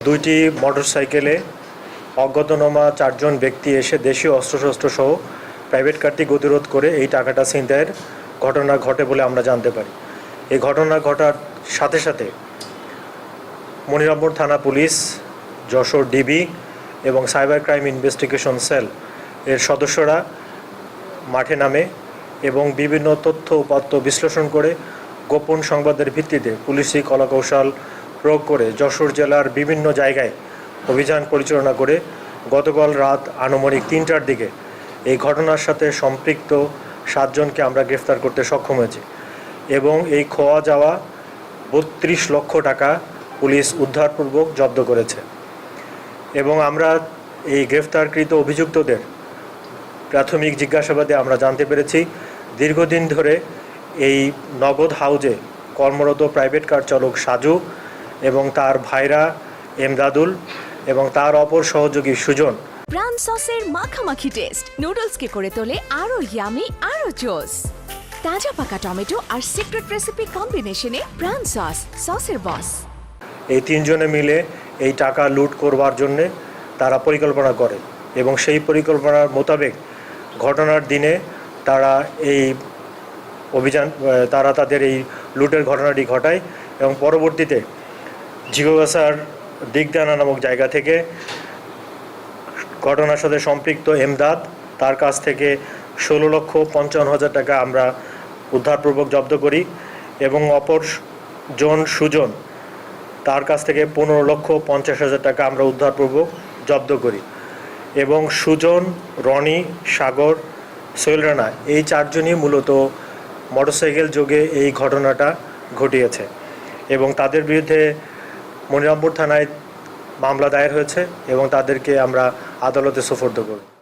দুইটি মোটরসাইকেলে অজ্ঞাতনামা 4 জন ব্যক্তি এসে দেশীয় অস্ত্রশস্ত্র সহ প্রাইভেট কারটি গতিরোধ করে এই টাকাটা ছিনতাইয়ের ঘটনা ঘটে বলে আমরা জানতে পারি। এই ঘটনা ঘটার সাথে সাথে মনিরামপুর থানা পুলিশ, যশোর ডিবি এবং সাইবার ক্রাইম ইনভেস্টিগেশন সেল এর সদস্যরা মাঠে নামে এবং বিভিন্ন তথ্য উপাত্ত বিশ্লেষণ করে গোপন সংবাদের ভিত্তিতে পুলিশি কলাকৌশল প্রয়োগ করে যশোর জেলার বিভিন্ন জায়গায় অভিযান পরিচালনা করে গতকাল রাত আনুমানিক 3টার দিকে এই ঘটনার সাথে সম্পৃক্ত 7 জনকে আমরা গ্রেফতার করতে সক্ষম হয়েছি এবং এই খোয়া যাওয়া 32 লক্ষ টাকা পুলিশ উদ্ধারপূর্বক জব্দ করেছে। এবং আমরা এই গ্রেফতারকৃত অভিযুক্তদের প্রাথমিক জিজ্ঞাসাবাদে আমরা জানতে পেরেছি দীর্ঘদিন ধরে এই নগদ হাউজে কর্মরত প্রাইভেট কার চালক সাজু এবং তার ভাইরা এমদাদুল এবং তার অপর সহযোগী সুজন প্রাণ সসের মাখামাখি টেস্ট নুডলসকে করে তোলে আরো ইয়ামি আরো জোস। তাজা পাকা টমেটো আর সিক্রেট রেসিপি কম্বিনেশনে প্রাণ সসের বস। এই 3 জনে মিলে এই টাকা লুট করবার জন্য তারা পরিকল্পনা করে এবং সেই পরিকল্পনার মোতাবেক ঘটনার দিনে তারা তাদের এই লুটের ঘটনাটি ঘটায় এবং পরবর্তীতে জিগোগাছার দিগদানা নামক জায়গা থেকে ঘটনার সাথে সম্পৃক্ত এমদাদ তার কাছ থেকে 16,55,000 টাকা আমরা উদ্ধারপূর্বক জব্দ করি এবং অপর জন সুজন তার কাছ থেকে 15,50,000 টাকা আমরা উদ্ধারপূর্বক জব্দ করি এবং সুজন, রনি, সাগর, সোহেল রানা এই 4 জনই মূলত মোটরসাইকেল যোগে এই ঘটনাটা ঘটিয়েছে এবং তাদের বিরুদ্ধে মনিরামপুর থানায় মামলা দায়ের হয়েছে এবং তাদেরকে আমরা আদালতে সোপর্দ করব।